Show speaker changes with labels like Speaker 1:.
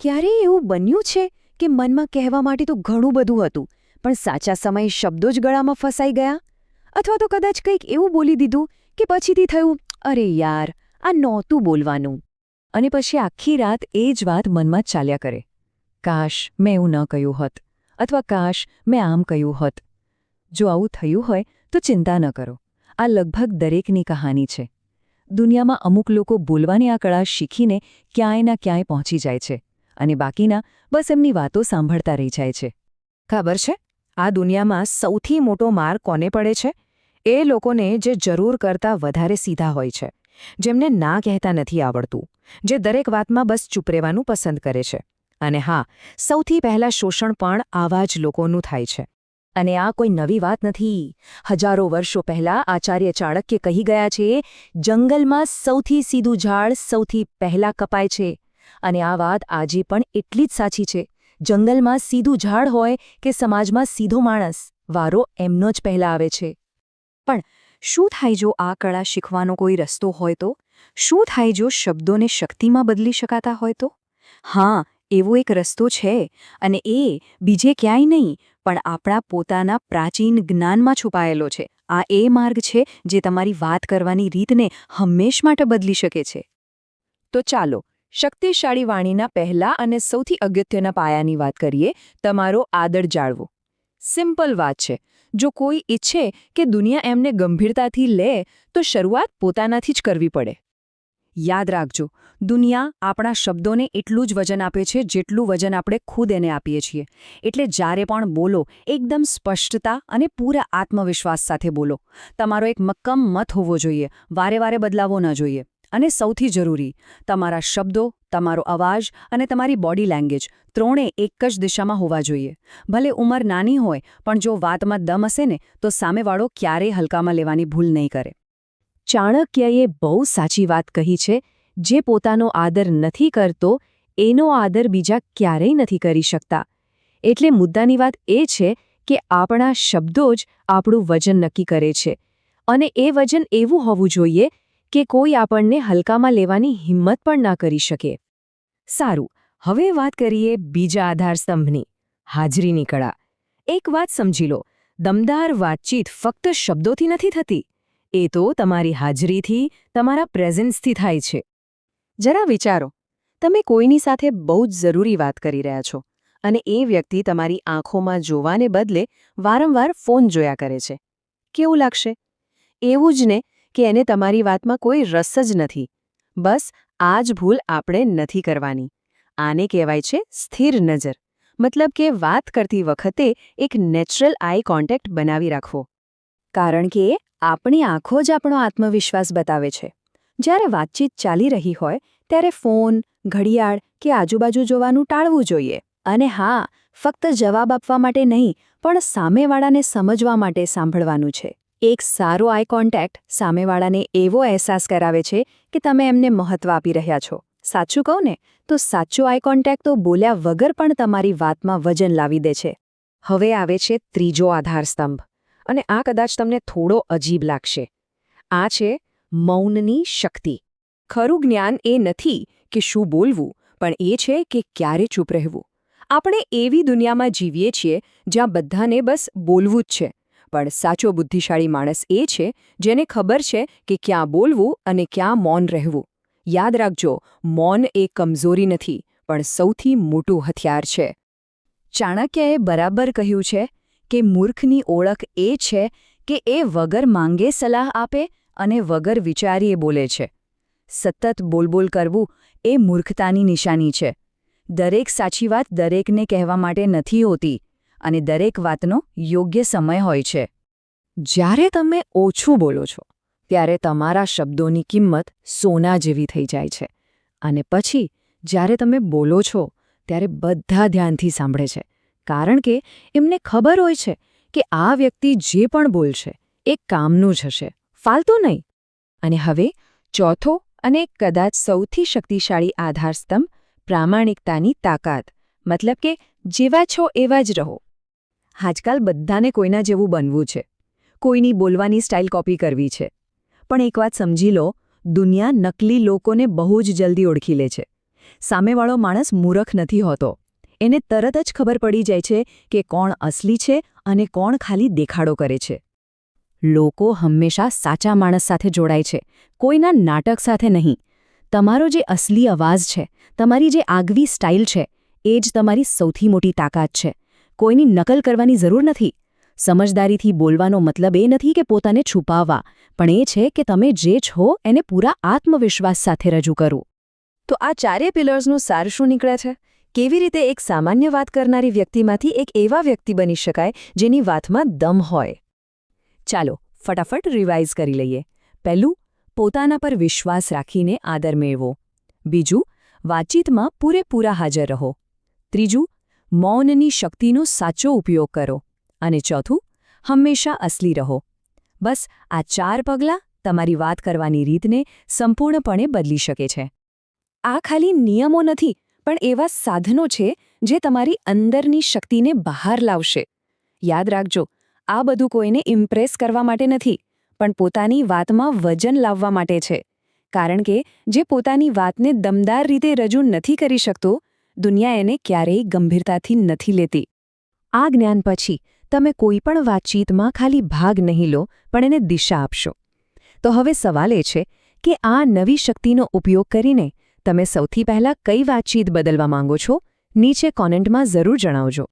Speaker 1: ક્યારેય એવું બન્યું છે કે મનમાં કહેવા માટે તો ઘણું બધું હતું, પણ સાચા સમયે શબ્દો જ ગળામાં ફસાઈ ગયા? અથવા તો કદાચ કંઈક એવું બોલી દીધું કે પછીથી થયું, અરે યાર, આ નહોતું બોલવાનું. અને પછી આખી રાત એ જ વાત મનમાં ચાલ્યા કરે. કાશ મેં એવું ન કહ્યું હોત, અથવા કાશ મેં આમ કહ્યું હોત. જો આવું થયું હોય તો ચિંતા ન કરો. આ લગભગ દરેકની કહાની છે. દુનિયામાં અમુક લોકો બોલવાની આ કળા શીખીને ક્યાંય ના ક્યાંય પહોંચી જાય છે, અને બાકીના બસ એમની વાતો સાંભળતા રહી જાય છે.
Speaker 2: ખબર છે, આ દુનિયામાં સૌથી મોટો માર કોને પડે છે? એ લોકોને જે જરૂર કરતાં વધારે સીધા હોય છે, જેમને ના કહેતા નથી આવડતું, જે દરેક વાતમાં બસ ચૂપ રહેવાનું પસંદ કરે છે. અને હા, સૌથી પહેલાં શોષણ પણ આવા જ લોકોનું થાય છે.
Speaker 1: અને આ કોઈ નવી વાત નથી. હજારો વર્ષો પહેલાં આચાર્ય ચાણક્ય કહી ગયા છે, જંગલમાં સૌથી સીધું ઝાડ સૌથી પહેલાં કપાય છે. અને આ વાત આજે પણ એટલી જ સાચી છે. જંગલમાં સીધું ઝાડ હોય કે સમાજમાં સીધો માણસ, વારો એમનો જ પહેલાં આવે છે. પણ શું થાય જો આ કળા શીખવાનો કોઈ રસ્તો હોય તો? શું થાય જો શબ્દોને શક્તિમાં બદલી શકાતા હોય તો? હા, એવો એક રસ્તો છે, અને એ બીજે ક્યાંય નહીં પણ આપણા પોતાના પ્રાચીન જ્ઞાનમાં છુપાયેલો છે. આ એ માર્ગ છે જે તમારી વાત કરવાની રીતને હંમેશ માટે બદલી શકે છે. તો ચાલો, શક્તિશાળી વાણીના પહેલા અને સૌથી અગત્યના પાયાની વાત કરીએ, તમારો આદર જાળવો. સિમ્પલ વાત છે. જો કોઈ ઈચ્છે કે દુનિયા એમને ગંભીરતાથી લે, તો શરૂઆત પોતાનાથી જ કરવી પડે. યાદ રાખજો, દુનિયા આપણા શબ્દોને એટલું જ વજન આપે છે જેટલું વજન આપણે ખુદ એને આપીએ છીએ. એટલે જ્યારે પણ બોલો, એકદમ સ્પષ્ટતા અને પૂરા આત્મવિશ્વાસ સાથે બોલો. તમારો એક મક્કમ મત હોવો જોઈએ, વારે વારે બદલાવો ન જોઈએ. અને સૌથી જરૂરી, તમારા શબ્દો, તમારો અવાજ અને તમારી બોડી લેંગ્વેજ ત્રણે એક જ દિશામાં હોવા જોઈએ. ભલે ઉંમર નાની હોય, પણ જો વાતમાં દમ હશે ને, તો સામેવાળો ક્યારેય હલકામાં લેવાની ભૂલ નહીં કરે. ચાણક્યએ બહુ સાચી વાત કહી છે, જે પોતાનો આદર નથી કરતો એનો આદર બીજા ક્યારેય નથી કરી શકતા. એટલે મુદ્દાની વાત એ છે કે આપણા શબ્દો જ આપણું વજન નક્કી કરે છે, અને એ વજન એવું હોવું જોઈએ કે કોઈ આપણને હલકામાં લેવાની હિંમત પણ ના કરી શકે.
Speaker 2: સારું, હવે વાત કરીએ બીજા આધારસ્તંભની, હાજરીની કળા. એક વાત સમજી લો, દમદાર વાતચીત ફક્ત શબ્દોથી નથી થતી. એ તો તમારી હાજરીથી, તમારા પ્રેઝન્સથી થાય છે. જરા વિચારો, તમે કોઈની સાથે બહુ જ જરૂરી વાત કરી રહ્યા છો, અને એ વ્યક્તિ તમારી આંખોમાં જોવાને બદલે વારંવાર ફોન જોયા કરે છે. કેવું લાગશે? એવું જ ને કે એને તમારી વાતમાં કોઈ રસ જ નથી. બસ આ જ ભૂલ આપણે નથી કરવાની. આને કહેવાય છે સ્થિર નજર. મતલબ કે વાત કરતી વખતે એક નેચરલ આઈ કોન્ટેક્ટ બનાવી રાખવો. કારણ કે આપણી આંખો જ આપણો આત્મવિશ્વાસ બતાવે છે. જ્યારે વાતચીત ચાલી રહી હોય ત્યારે ફોન, ઘડિયાળ કે આજુબાજુ જોવાનું ટાળવું જોઈએ. અને હા, ફક્ત જવાબ આપવા માટે નહીં, પણ સામેવાળાને સમજવા માટે સાંભળવાનું છે. એક સારો આઈ કોન્ટેક્ટ સામેવાળાને એવો અહેસાસ કરાવે છે કે તમે એમને મહત્વ આપી રહ્યા છો. સાચું કહું ને, તો સાચો આઈ કોન્ટેક્ટ તો બોલ્યા વગર પણ તમારી વાતમાં વજન લાવી દે છે. હવે આવે છે ત્રીજો આધારસ્તંભ. અને આ કદાચ તમને થોડો અજીબ લાગશે. આ છે મૌનની શક્તિ. ખરું જ્ઞાન એ નથી કે શું બોલવું, પણ એ છે કે ક્યારે ચૂપ રહેવું. આપણે એવી દુનિયામાં જીવીએ છીએ જ્યાં બધાને બસ બોલવું જ છે. પણ સાચો બુદ્ધિશાળી માણસ એ છે જેને ખબર છે કે ક્યાં બોલવું અને ક્યાં મૌન રહેવું. યાદ રાખજો, મૌન એ કમજોરી નથી, પણ સૌથી મોટું હથિયાર છે. ચાણક્યએ બરાબર કહ્યું છે કે મૂર્ખની ઓળખ એ છે કે એ વગર માંગે સલાહ આપે અને વગર વિચારીએ બોલે છે. સતત બોલબોલ કરવું એ મૂર્ખતાની નિશાની છે. દરેક સાચી વાત દરેકને કહેવા માટે નથી હોતી, અને દરેક વાતનો યોગ્ય સમય હોય છે. જ્યારે તમે ઓછું બોલો છો, ત્યારે તમારા શબ્દોની કિંમત સોના જેવી થઈ જાય છે. અને પછી જ્યારે તમે બોલો છો, ત્યારે બધા ધ્યાનથી સાંભળે છે. કારણ કે એમને ખબર હોય છે કે આ વ્યક્તિ જે પણ બોલશે એ કામનું જ હશે, ફાલતુ નહીં. અને હવે ચોથો અને કદાચ સૌથી શક્તિશાળી આધારસ્તંભ, પ્રામાણિકતાની તાકાત. મતલબ કે જેવા છો એવા જ રહો. આજકાલ બધાને કોઈના જેવું બનવું છે, કોઈની બોલવાની સ્ટાઇલ કોપી કરવી છે. પણ એક વાત સમજી લો, દુનિયા નકલી લોકોને બહુ જ જલ્દી ઓળખી લે છે.
Speaker 1: સામેવાળો માણસ મૂરખ નથી હોતો. એને તરત જ ખબર પડી જાય છે કે કોણ અસલી છે અને કોણ ખાલી દેખાડો કરે છે. લોકો હંમેશા સાચા માણસ સાથે જોડાય છે, કોઈના નાટક સાથે નહીં. તમારો જે અસલી અવાજ છે, તમારી જે આગવી સ્ટાઇલ છે, એ જ તમારી સૌથી મોટી તાકાત છે. કોઈની નકલ કરવાની જરૂર નથી. સમજદારીથી બોલવાનો મતલબ એ નથી કે પોતાને છુપાવવા, પણ એ છે કે તમે જે છો એને પૂરા આત્મવિશ્વાસ સાથે રજૂ કરો. તો આ ચારે પિલર્સનું સાર શું નીકળે છે? કેવી રીતે એક સામાન્ય વાત કરનારી વ્યક્તિમાંથી એક એવા વ્યક્તિ બની શકાય જેની વાતમાં દમ હોય? ચાલો ફટાફટ રિવાઇઝ કરી લઈએ. પહેલું, પોતાના પર વિશ્વાસ રાખીને આદર મેળવો. બીજું, વાતચીતમાં પૂરેપૂરા હાજર રહો. ત્રીજું, મૌનની શક્તિનો સાચો ઉપયોગ કરો. અને ચોથું, હંમેશા અસલી રહો. બસ આ 4 પગલાં તમારી વાત કરવાની રીતને સંપૂર્ણપણે બદલી શકે છે. આ ખાલી નિયમો નથી, પણ એવા સાધનો છે જે તમારી અંદરની શક્તિને બહાર લાવશે. યાદ રાખજો, આ બધું કોઈને ઇમ્પ્રેસ કરવા માટે નથી, પણ પોતાની વાતમાં વજન લાવવા માટે છે. કારણ કે જે પોતાની વાતને દમદાર રીતે રજૂ નથી કરી શકતો, દુનિયા એને ક્યારેય ગંભીરતાથી નથી લેતી. આ જ્ઞાન પછી તમે કોઈપણ વાતચીતમાં ખાલી ભાગ નહીં લો, પણ એને દિશા આપશો. તો હવે સવાલ એ છે કે આ નવી શક્તિનો ઉપયોગ કરીને તમે સૌથી પહેલાં કઈ વાતચીત બદલવા માંગો છો? નીચે કોમેન્ટમાં જરૂર જણાવજો.